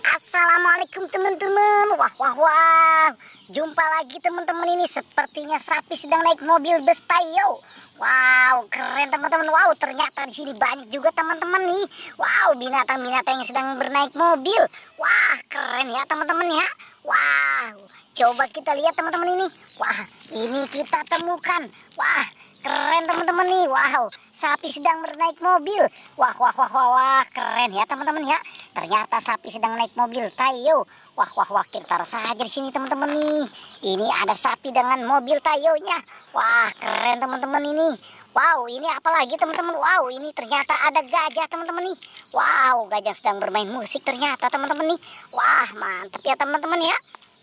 Assalamualaikum teman-teman. Wah wah wah. Jumpa lagi teman-teman, ini sepertinya sapi sedang naik mobil bus Tayo. Wow, keren teman-teman. Wow, ternyata di sini banyak juga teman-teman nih. Wow, binatang-binatang yang sedang bernaik mobil. Wah, keren ya teman-teman ya. Wow, coba kita lihat teman-teman ini. Wah, ini kita temukan. Wah, keren teman-teman nih. Wow, sapi sedang bernaik mobil. Wah wah wah wah, wah. Keren ya teman-teman ya. Ternyata sapi sedang naik mobil Tayo. Wah wah wah, kita taruh saja di sini teman-teman nih. Ini ada sapi dengan mobil Tayonya. Wah, keren teman-teman ini. Wow, ini apa lagi teman-teman? Wow, ini ternyata ada gajah teman-teman nih. Wow, gajah sedang bermain musik ternyata teman-teman nih. Wah, mantap ya teman-teman ya.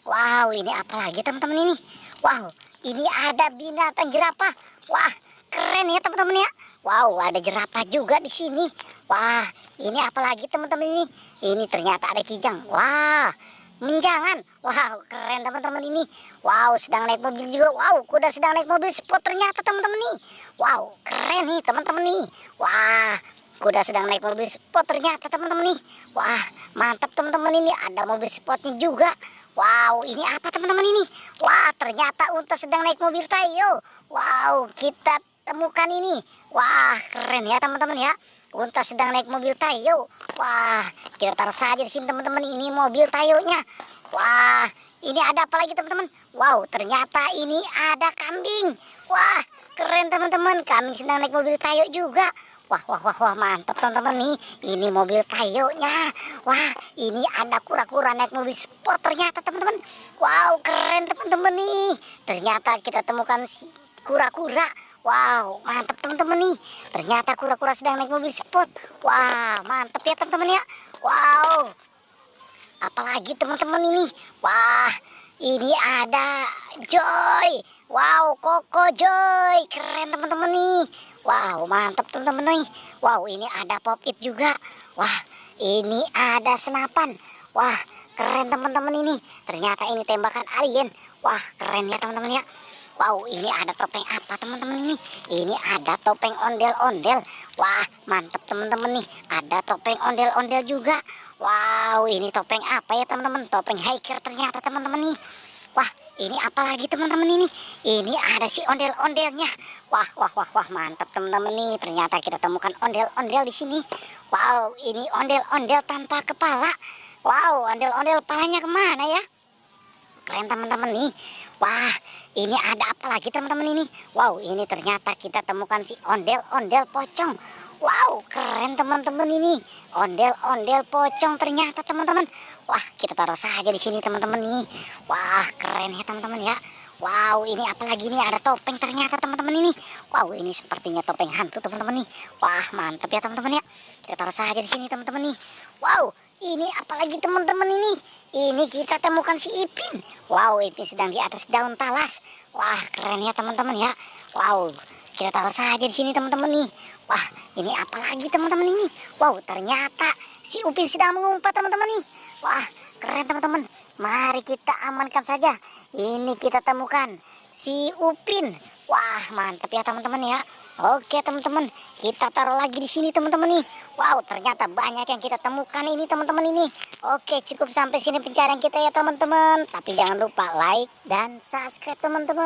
Wow, ini apa lagi teman-teman ini? Wow, ini ada binatang jerapah. Wah, keren ya teman-teman ya. Wow, ada jerapah juga di sini. Wah, ini apa lagi teman-teman ini? Ini ternyata ada kijang. Wah, menjangan. Wow, keren teman-teman ini. Wow, sedang naik mobil juga. Wow, kuda sedang naik mobil sport ternyata teman-teman nih. Wow, keren nih teman-teman nih. Wah, kuda sedang naik mobil sport ternyata teman-teman nih. Wah, mantap teman-teman ini. Ada mobil sportnya juga. Wow, ini apa teman-teman ini? Wah, ternyata unta sedang naik mobil Tayo. Wow, kita temukan ini. Wah, keren ya teman-teman ya. Unta sedang naik mobil Tayo. Wah, kita taruh saja di sini teman-teman. Ini mobil Tayonya. Wah, ini ada apa lagi teman-teman? Wow, ternyata ini ada kambing. Wah, keren teman-teman. Kambing sedang naik mobil Tayo juga. Wah wah wah wah, mantap teman-teman nih. Ini mobil Tayonya. Wah, ini ada kura-kura naik mobil sport ternyata teman-teman. Wow, keren teman-teman nih. Ternyata kita temukan kura-kura. Wow, mantap teman-teman nih. Ternyata kura-kura sedang naik mobil sport. Wah, mantap ya teman-teman ya. Wow, apalagi teman-teman ini? Wah, ini ada Joy. Wow, Koko Joy. Keren teman-teman nih. Wow, mantap teman-teman nih. Wow, ini ada Pop-It juga. Wah, ini ada senapan. Wah, keren teman-teman ini. Ternyata ini tembakan alien. Wah, keren ya teman-teman ya. Wow, ini ada topeng apa teman-teman ini? Ini ada topeng ondel-ondel. Wah, mantap teman-teman nih. Ada topeng ondel-ondel juga. Wow, ini topeng apa ya teman-teman? Topeng hiker ternyata teman-teman nih. Wah, ini apa lagi teman-teman ini? Ini ada si ondel-ondelnya. Wah, wah, wah, wah, mantap teman-teman nih. Ternyata kita temukan ondel-ondel di sini. Wow, ini ondel-ondel tanpa kepala. Wow, ondel-ondel kepalanya kemana ya? Keren teman-teman nih. Wah, ini ada apa lagi teman-teman ini? Wow, ini ternyata kita temukan si ondel-ondel pocong. Wow, keren teman-teman ini. Ondel-ondel pocong ternyata teman-teman. Wah, kita taruh saja di sini teman-teman nih. Wah, keren ya teman-teman ya. Wow, ini apa lagi nih? Ada topeng ternyata teman-teman ini. Wow, ini sepertinya topeng hantu teman-teman nih. Wah, mantap ya teman-teman ya. Kita taruh saja di sini teman-teman nih. Wow, ini apa lagi teman-teman ini? Ini kita temukan si Ipin. Wow, Ipin sedang di atas daun talas. Wah, keren ya teman-teman ya. Wow, kita taruh saja di sini teman-teman nih. Wah, ini apa lagi teman-teman ini? Wow, ternyata si Upin sedang mengumpat teman-teman nih. Wah, keren teman-teman. Mari kita amankan saja. Ini kita temukan si Upin. Wah, mantap ya teman-teman ya. Oke teman-teman, kita taruh lagi di sini teman-teman nih. Wow, ternyata banyak yang kita temukan ini teman-teman ini. Oke, cukup sampai sini pencarian kita ya teman-teman. Tapi jangan lupa like dan subscribe teman-teman.